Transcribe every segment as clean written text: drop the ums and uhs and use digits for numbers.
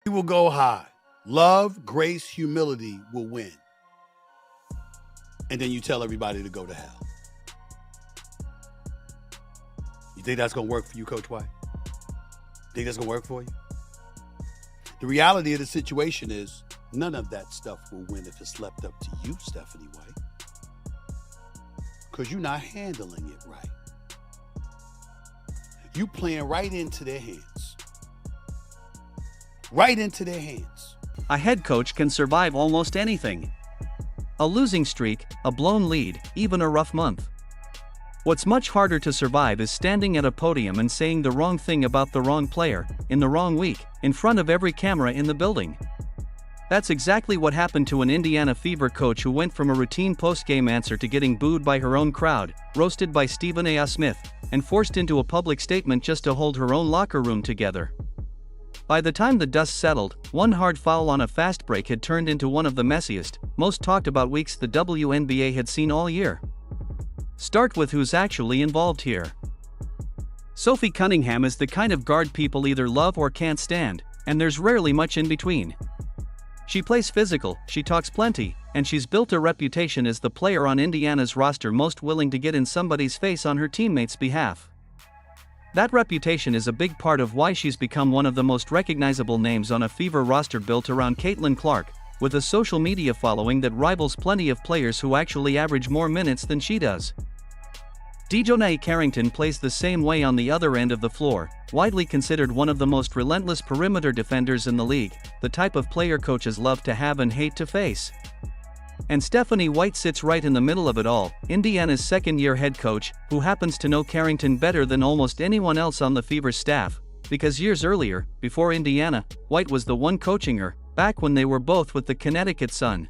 will go high. Love, grace, humility will win. And then you tell everybody to go to hell. You think that's going to work for you, Coach White? Think that's going to work for you? The reality of the situation is none of that stuff will win if it's left up to you, Stephanie White. Because you're not handling it right. You playing right into their hands. Right into their hands. A head coach can survive almost anything. A losing streak, a blown lead, even a rough month. What's much harder to survive is standing at a podium and saying the wrong thing about the wrong player, in the wrong week, in front of every camera in the building. That's exactly what happened to an Indiana Fever coach who went from a routine post-game answer to getting booed by her own crowd, roasted by Stephen A. Smith, and forced into a public statement just to hold her own locker room together. By the time the dust settled, one hard foul on a fast break had turned into one of the messiest, most talked about weeks the WNBA had seen all year. Start with who's actually involved here. Sophie Cunningham is the kind of guard people either love or can't stand, and there's rarely much in between. She plays physical, she talks plenty, and she's built a reputation as the player on Indiana's roster most willing to get in somebody's face on her teammates' behalf. That reputation is a big part of why she's become one of the most recognizable names on a Fever roster built around Caitlin Clark, with a social media following that rivals plenty of players who actually average more minutes than she does. Dejonae Carrington plays the same way on the other end of the floor, widely considered one of the most relentless perimeter defenders in the league, the type of player coaches love to have and hate to face. And Stephanie White sits right in the middle of it all, Indiana's second-year head coach, who happens to know Carrington better than almost anyone else on the Fever staff, because years earlier, before Indiana, White was the one coaching her, back when they were both with the Connecticut Sun.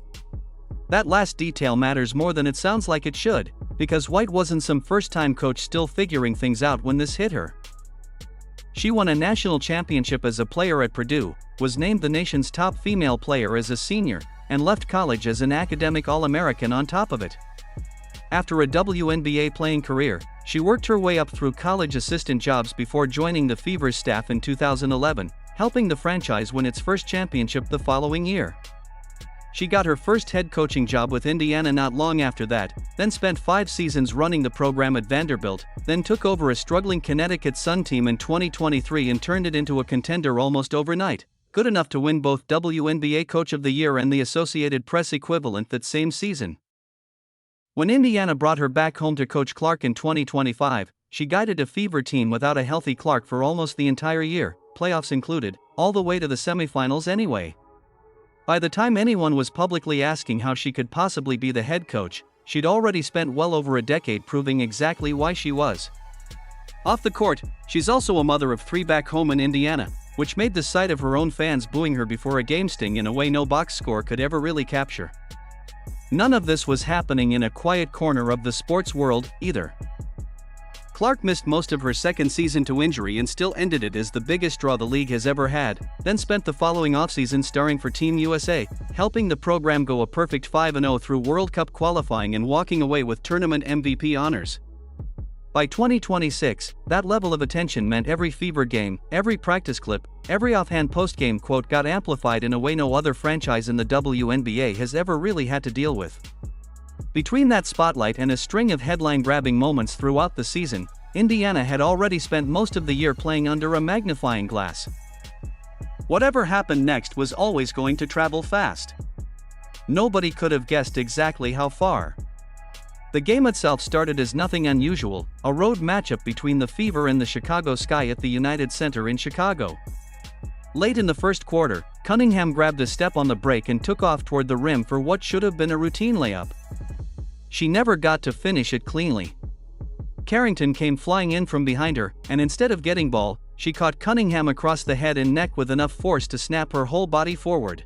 That last detail matters more than it sounds like it should, because White wasn't some first-time coach still figuring things out when this hit her. She won a national championship as a player at Purdue, was named the nation's top female player as a senior, and left college as an academic All-American on top of it. After a WNBA playing career, she worked her way up through college assistant jobs before joining the Fever's staff in 2011, helping the franchise win its first championship the following year. She got her first head coaching job with Indiana not long after that, then spent 5 seasons running the program at Vanderbilt, then took over a struggling Connecticut Sun team in 2023 and turned it into a contender almost overnight, good enough to win both WNBA Coach of the Year and the Associated Press equivalent that same season. When Indiana brought her back home to coach Clark in 2025, she guided a Fever team without a healthy Clark for almost the entire year, playoffs included, all the way to the semifinals anyway. By the time anyone was publicly asking how she could possibly be the head coach, she'd already spent well over a decade proving exactly why she was. Off the court, she's also a mother of 3 back home in Indiana, which made the sight of her own fans booing her before a game sting in a way no box score could ever really capture. None of this was happening in a quiet corner of the sports world, either. Clark missed most of her second season to injury and still ended it as the biggest draw the league has ever had, then spent the following offseason starring for Team USA, helping the program go a perfect 5-0 through World Cup qualifying and walking away with tournament MVP honors. By 2026, that level of attention meant every Fever game, every practice clip, every offhand post-game quote got amplified in a way no other franchise in the WNBA has ever really had to deal with. Between that spotlight and a string of headline-grabbing moments throughout the season, Indiana had already spent most of the year playing under a magnifying glass. Whatever happened next was always going to travel fast. Nobody could have guessed exactly how far. The game itself started as nothing unusual, a road matchup between the Fever and the Chicago Sky at the United Center in Chicago. Late in the first quarter, Cunningham grabbed a step on the break and took off toward the rim for what should have been a routine layup. She never got to finish it cleanly. Carrington came flying in from behind her, and instead of getting ball, she caught Cunningham across the head and neck with enough force to snap her whole body forward.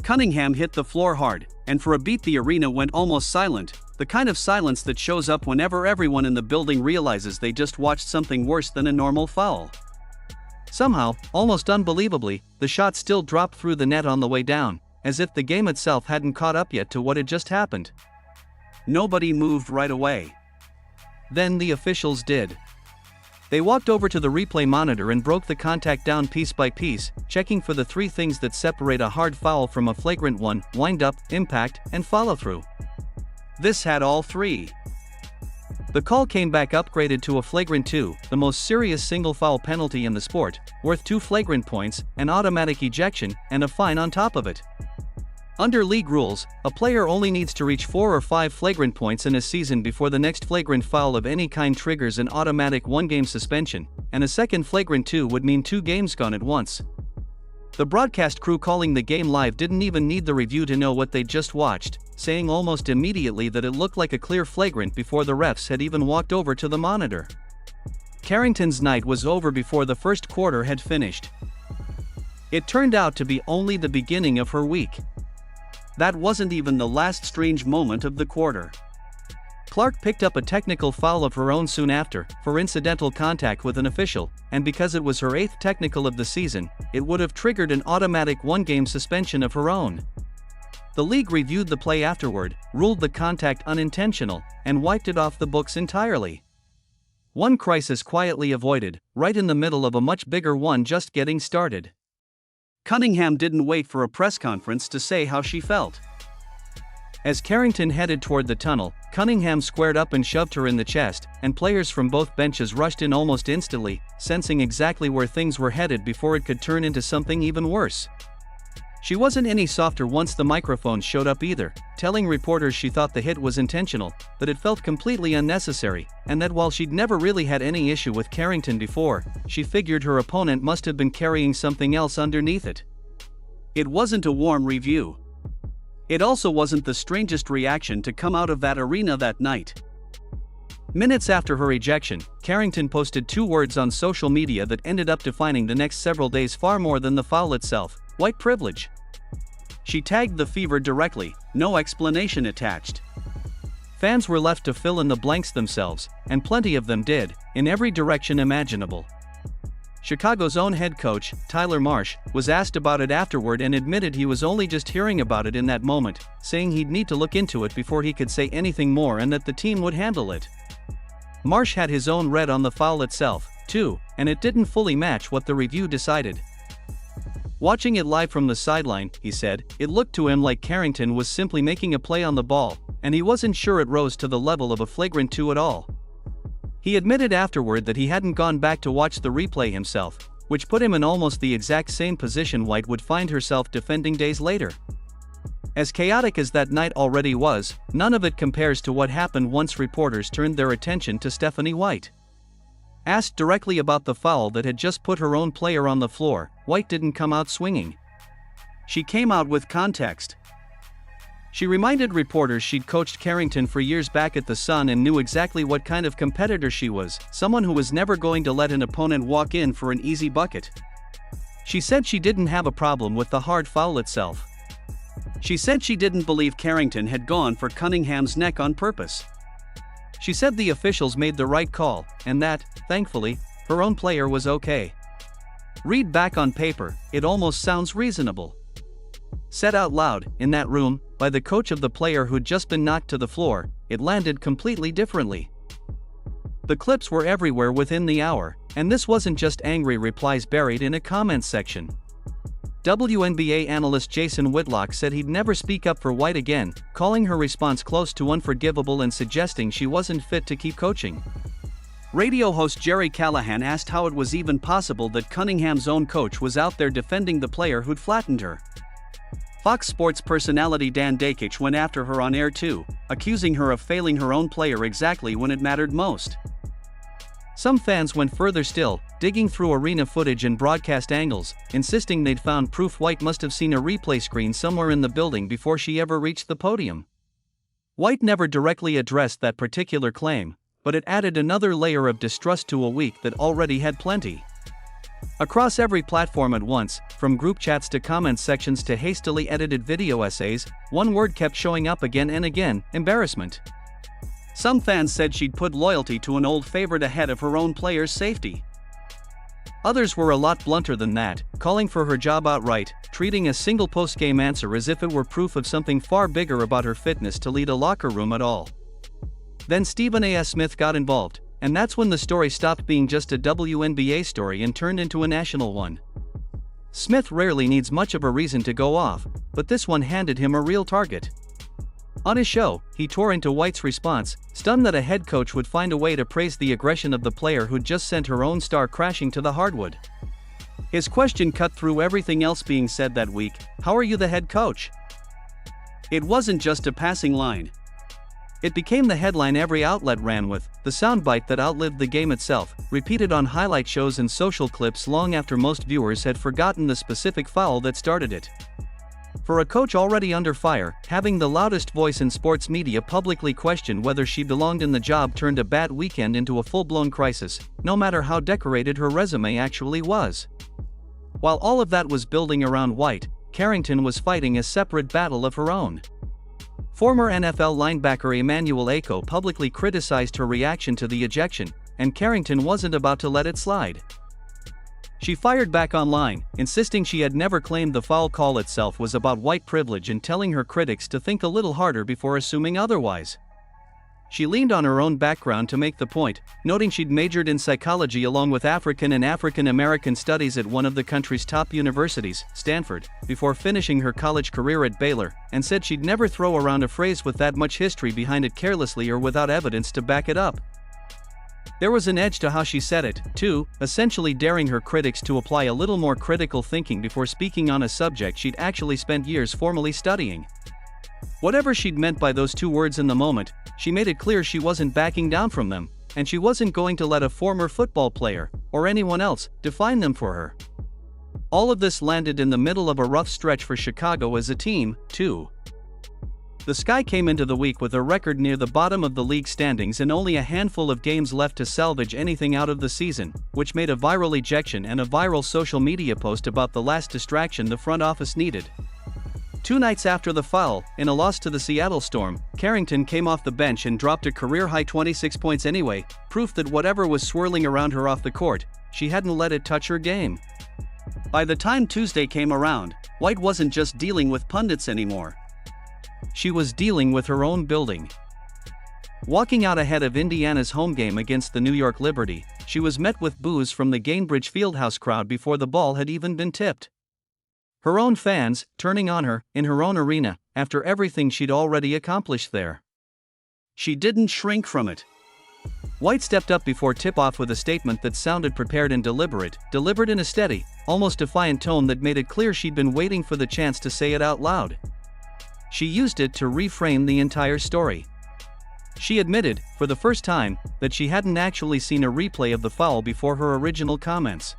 Cunningham hit the floor hard, and for a beat the arena went almost silent, the kind of silence that shows up whenever everyone in the building realizes they just watched something worse than a normal foul. Somehow, almost unbelievably, the shot still dropped through the net on the way down, as if the game itself hadn't caught up yet to what had just happened. Nobody moved right away. Then the officials did. They walked over to the replay monitor and broke the contact down piece by piece, checking for the 3 things that separate a hard foul from a flagrant one: wind-up, impact, and follow-through. This had all 3. The call came back upgraded to a flagrant 2, the most serious single foul penalty in the sport, worth 2 flagrant points, an automatic ejection, and a fine on top of it. Under league rules, a player only needs to reach 4 or 5 flagrant points in a season before the next flagrant foul of any kind triggers an automatic 1-game suspension, and a second flagrant 2 would mean 2 games gone at once. The broadcast crew calling the game live didn't even need the review to know what they'd just watched, saying almost immediately that it looked like a clear flagrant before the refs had even walked over to the monitor. Carrington's night was over before the first quarter had finished. It turned out to be only the beginning of her week. That wasn't even the last strange moment of the quarter. Clark picked up a technical foul of her own soon after, for incidental contact with an official, and because it was her 8th technical of the season, it would have triggered an automatic 1-game suspension of her own. The league reviewed the play afterward, ruled the contact unintentional, and wiped it off the books entirely. One crisis quietly avoided, right in the middle of a much bigger one just getting started. Cunningham didn't wait for a press conference to say how she felt. As Carrington headed toward the tunnel, Cunningham squared up and shoved her in the chest, and players from both benches rushed in almost instantly, sensing exactly where things were headed before it could turn into something even worse. She wasn't any softer once the microphone showed up either, telling reporters she thought the hit was intentional, that it felt completely unnecessary, and that while she'd never really had any issue with Carrington before, she figured her opponent must have been carrying something else underneath it. It wasn't a warm review. It also wasn't the strangest reaction to come out of that arena that night. Minutes after her ejection, Carrington posted 2 words on social media that ended up defining the next several days far more than the foul itself: white privilege. She tagged the Fever directly, no explanation attached. Fans were left to fill in the blanks themselves, and plenty of them did, in every direction imaginable. Chicago's own head coach, Tyler Marsh, was asked about it afterward and admitted he was only just hearing about it in that moment, saying he'd need to look into it before he could say anything more and that the team would handle it. Marsh had his own read on the foul itself, too, and it didn't fully match what the review decided. Watching it live from the sideline, he said, it looked to him like Carrington was simply making a play on the ball, and he wasn't sure it rose to the level of a flagrant 2 at all. He admitted afterward that he hadn't gone back to watch the replay himself, which put him in almost the exact same position White would find herself defending days later. As chaotic as that night already was, none of it compares to what happened once reporters turned their attention to Stephanie White. Asked directly about the foul that had just put her own player on the floor, White didn't come out swinging. She came out with context. She reminded reporters she'd coached Carrington for years back at the Sun and knew exactly what kind of competitor she was, someone who was never going to let an opponent walk in for an easy bucket. She said she didn't have a problem with the hard foul itself. She said she didn't believe Carrington had gone for Cunningham's neck on purpose. She said the officials made the right call, and that, thankfully, her own player was okay. Read back on paper, it almost sounds reasonable. Said out loud, in that room, by the coach of the player who'd just been knocked to the floor, it landed completely differently. The clips were everywhere within the hour, and this wasn't just angry replies buried in a comments section. WNBA analyst Jason Whitlock said he'd never speak up for White again, calling her response close to unforgivable and suggesting she wasn't fit to keep coaching. Radio host Jerry Callahan asked how it was even possible that Cunningham's own coach was out there defending the player who'd flattened her. Fox Sports personality Dan Dakich went after her on air too, accusing her of failing her own player exactly when it mattered most. Some fans went further still, digging through arena footage and broadcast angles, insisting they'd found proof White must have seen a replay screen somewhere in the building before she ever reached the podium. White never directly addressed that particular claim, but it added another layer of distrust to a week that already had plenty. Across every platform at once, from group chats to comments sections to hastily edited video essays, one word kept showing up again and again: embarrassment. Some fans said she'd put loyalty to an old favorite ahead of her own player's safety. Others were a lot blunter than that, calling for her job outright, treating a single post-game answer as if it were proof of something far bigger about her fitness to lead a locker room at all. Then Stephen A. S. Smith got involved, and that's when the story stopped being just a WNBA story and turned into a national one. Smith rarely needs much of a reason to go off, but this one handed him a real target. On his show, he tore into White's response, stunned that a head coach would find a way to praise the aggression of the player who'd just sent her own star crashing to the hardwood. His question cut through everything else being said that week: "How are you the head coach?" It wasn't just a passing line. It became the headline every outlet ran with, the soundbite that outlived the game itself, repeated on highlight shows and social clips long after most viewers had forgotten the specific foul that started it. For a coach already under fire, having the loudest voice in sports media publicly question whether she belonged in the job turned a bad weekend into a full-blown crisis, no matter how decorated her resume actually was. While all of that was building around White, Carrington was fighting a separate battle of her own. Former NFL linebacker Emmanuel Acho publicly criticized her reaction to the ejection, and Carrington wasn't about to let it slide. She fired back online, insisting she had never claimed the foul call itself was about white privilege and telling her critics to think a little harder before assuming otherwise. She leaned on her own background to make the point, noting she'd majored in psychology along with African and African American studies at one of the country's top universities, Stanford, before finishing her college career at Baylor, and said she'd never throw around a phrase with that much history behind it carelessly or without evidence to back it up. There was an edge to how she said it, too, essentially daring her critics to apply a little more critical thinking before speaking on a subject she'd actually spent years formally studying. Whatever she'd meant by those two words in the moment, she made it clear she wasn't backing down from them, and she wasn't going to let a former football player, or anyone else, define them for her. All of this landed in the middle of a rough stretch for Chicago as a team, too. The Sky came into the week with a record near the bottom of the league standings and only a handful of games left to salvage anything out of the season, which made a viral ejection and a viral social media post about the last distraction the front office needed. 2 nights after the foul, in a loss to the Seattle Storm, Carrington came off the bench and dropped a career-high 26 points anyway, proof that whatever was swirling around her off the court, she hadn't let it touch her game. By the time Tuesday came around, White wasn't just dealing with pundits anymore. She was dealing with her own building. Walking out ahead of Indiana's home game against the New York Liberty, she was met with boos from the Gainbridge Fieldhouse crowd before the ball had even been tipped. Her own fans, turning on her, in her own arena, after everything she'd already accomplished there. She didn't shrink from it. White stepped up before tip-off with a statement that sounded prepared and deliberate, delivered in a steady, almost defiant tone that made it clear she'd been waiting for the chance to say it out loud. She used it to reframe the entire story. She admitted, for the first time, that she hadn't actually seen a replay of the foul before her original comments.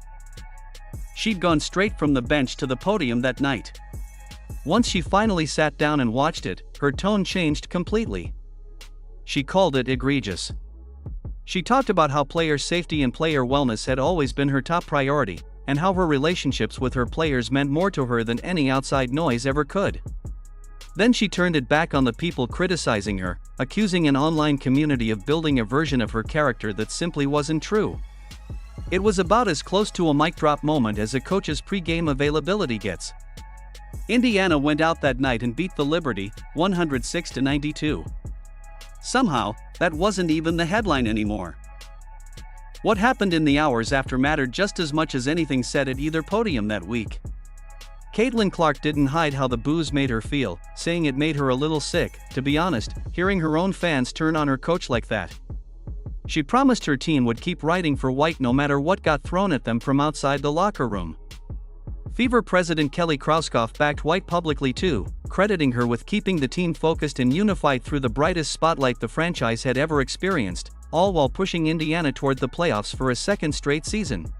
She'd gone straight from the bench to the podium that night. Once she finally sat down and watched it, her tone changed completely. She called it egregious. She talked about how player safety and player wellness had always been her top priority, and how her relationships with her players meant more to her than any outside noise ever could. Then she turned it back on the people criticizing her, accusing an online community of building a version of her character that simply wasn't true. It was about as close to a mic drop moment as a coach's pre-game availability gets. Indiana went out that night and beat the Liberty, 106-92. Somehow, that wasn't even the headline anymore. What happened in the hours after mattered just as much as anything said at either podium that week. Caitlin Clark didn't hide how the boos made her feel, saying it made her a little sick, to be honest, hearing her own fans turn on her coach like that. She promised her team would keep riding for White no matter what got thrown at them from outside the locker room. Fever president Kelly Krauskopf backed White publicly too, crediting her with keeping the team focused and unified through the brightest spotlight the franchise had ever experienced, all while pushing Indiana toward the playoffs for a second straight season.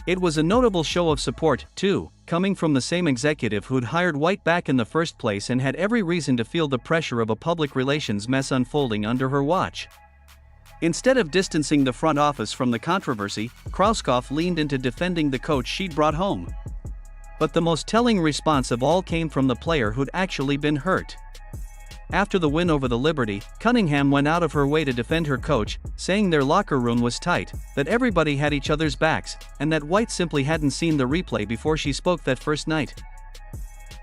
It was a notable show of support, too, coming from the same executive who'd hired White back in the first place and had every reason to feel the pressure of a public relations mess unfolding under her watch. Instead of distancing the front office from the controversy, Krauskopf leaned into defending the coach she'd brought home. But the most telling response of all came from the player who'd actually been hurt. After the win over the Liberty, Cunningham went out of her way to defend her coach, saying their locker room was tight, that everybody had each other's backs, and that White simply hadn't seen the replay before she spoke that first night.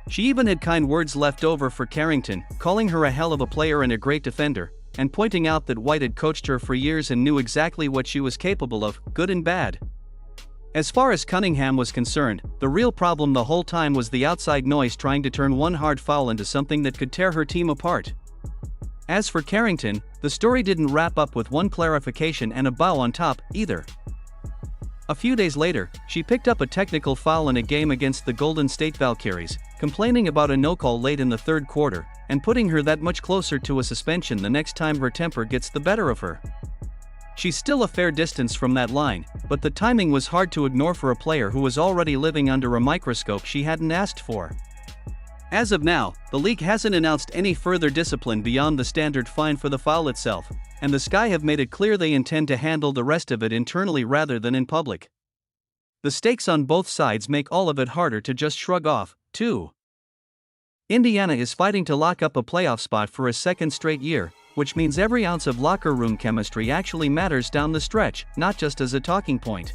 She even had kind words left over for Carrington, calling her a hell of a player and a great defender, and pointing out that White had coached her for years and knew exactly what she was capable of, good and bad. As far as Cunningham was concerned, the real problem the whole time was the outside noise trying to turn one hard foul into something that could tear her team apart. As for Carrington, the story didn't wrap up with one clarification and a bow on top, either. A few days later, she picked up a technical foul in a game against the Golden State Valkyries, complaining about a no-call late in the third quarter, and putting her that much closer to a suspension the next time her temper gets the better of her. She's still a fair distance from that line, but the timing was hard to ignore for a player who was already living under a microscope she hadn't asked for. As of now, the league hasn't announced any further discipline beyond the standard fine for the foul itself, and the Sky have made it clear they intend to handle the rest of it internally rather than in public. The stakes on both sides make all of it harder to just shrug off, too. Indiana is fighting to lock up a playoff spot for a second straight year, which means every ounce of locker room chemistry actually matters down the stretch, not just as a talking point.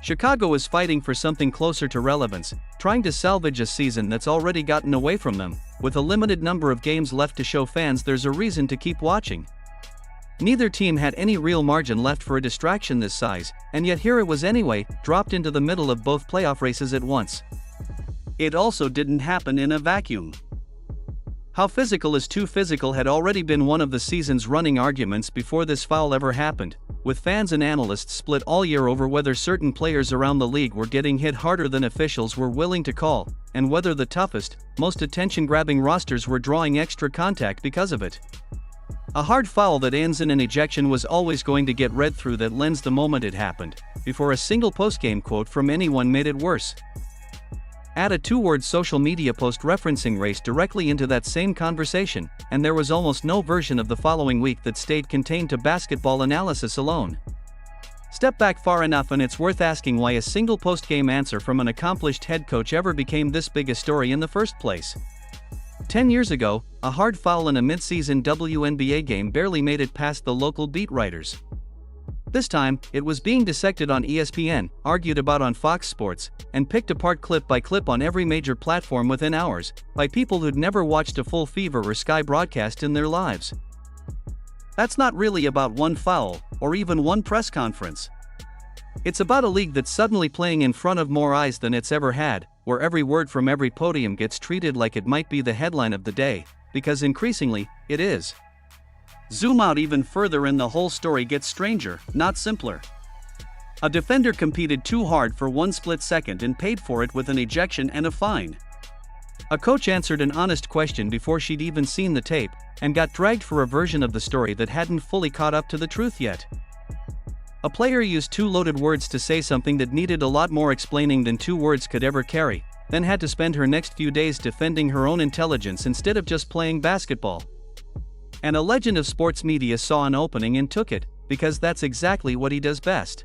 Chicago is fighting for something closer to relevance, trying to salvage a season that's already gotten away from them, with a limited number of games left to show fans there's a reason to keep watching. Neither team had any real margin left for a distraction this size, and yet here it was anyway, dropped into the middle of both playoff races at once. It also didn't happen in a vacuum. How physical is too physical had already been one of the season's running arguments before this foul ever happened, with fans and analysts split all year over whether certain players around the league were getting hit harder than officials were willing to call, and whether the toughest, most attention-grabbing rosters were drawing extra contact because of it. A hard foul that ends in an ejection was always going to get read through that lens the moment it happened, before a single postgame quote from anyone made it worse. Add a two-word social media post referencing race directly into that same conversation, and there was almost no version of the following week that stayed contained to basketball analysis alone. Step back far enough and it's worth asking why a single post-game answer from an accomplished head coach ever became this big a story in the first place. 10 years ago, a hard foul in a mid-season WNBA game barely made it past the local beat writers. This time, it was being dissected on ESPN, argued about on Fox Sports, and picked apart clip by clip on every major platform within hours, by people who'd never watched a full Fever or Sky broadcast in their lives. That's not really about one foul, or even one press conference. It's about a league that's suddenly playing in front of more eyes than it's ever had, where every word from every podium gets treated like it might be the headline of the day, because increasingly, it is. Zoom out even further and the whole story gets stranger, not simpler. A defender competed too hard for one split second and paid for it with an ejection and a fine. A coach answered an honest question before she'd even seen the tape, and got dragged for a version of the story that hadn't fully caught up to the truth yet. A player used two loaded words to say something that needed a lot more explaining than two words could ever carry, then had to spend her next few days defending her own intelligence instead of just playing basketball. And a legend of sports media saw an opening and took it, because that's exactly what he does best.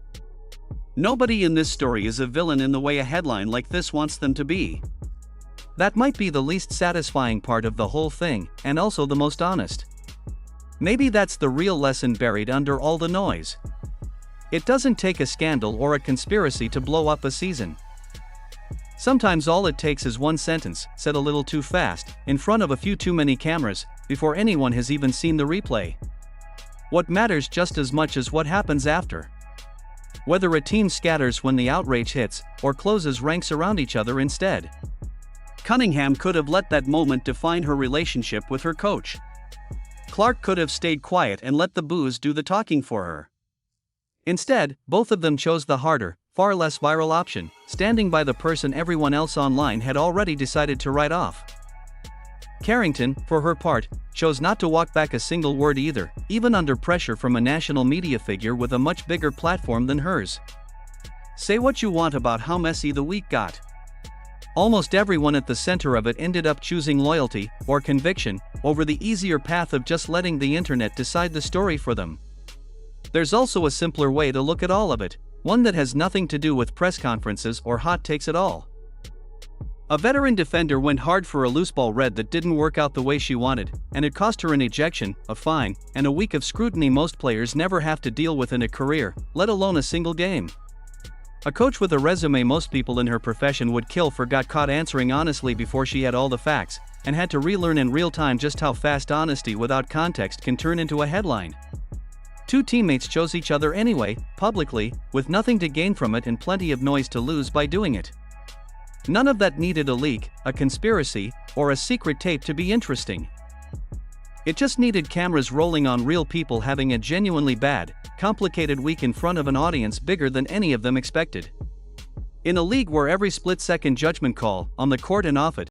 Nobody in this story is a villain in the way a headline like this wants them to be. That might be the least satisfying part of the whole thing, and also the most honest. Maybe that's the real lesson buried under all the noise. It doesn't take a scandal or a conspiracy to blow up a season. Sometimes all it takes is one sentence, said a little too fast, in front of a few too many cameras, before anyone has even seen the replay. What matters just as much as what happens after. Whether a team scatters when the outrage hits, or closes ranks around each other instead. Cunningham could have let that moment define her relationship with her coach. Clark could have stayed quiet and let the booze do the talking for her. Instead, both of them chose the harder, far less viral option, standing by the person everyone else online had already decided to write off. Carrington, for her part, chose not to walk back a single word either, even under pressure from a national media figure with a much bigger platform than hers. Say what you want about how messy the week got. Almost everyone at the center of it ended up choosing loyalty, or conviction, over the easier path of just letting the internet decide the story for them. There's also a simpler way to look at all of it, one that has nothing to do with press conferences or hot takes at all. A veteran defender went hard for a loose ball read that didn't work out the way she wanted, and it cost her an ejection, a fine, and a week of scrutiny most players never have to deal with in a career, let alone a single game. A coach with a resume most people in her profession would kill for got caught answering honestly before she had all the facts, and had to relearn in real time just how fast honesty without context can turn into a headline. Two teammates chose each other anyway, publicly, with nothing to gain from it and plenty of noise to lose by doing it. None of that needed a leak, a conspiracy, or a secret tape to be interesting. It just needed cameras rolling on real people having a genuinely bad, complicated week in front of an audience bigger than any of them expected. In a league where every split-second judgment call, on the court and off it,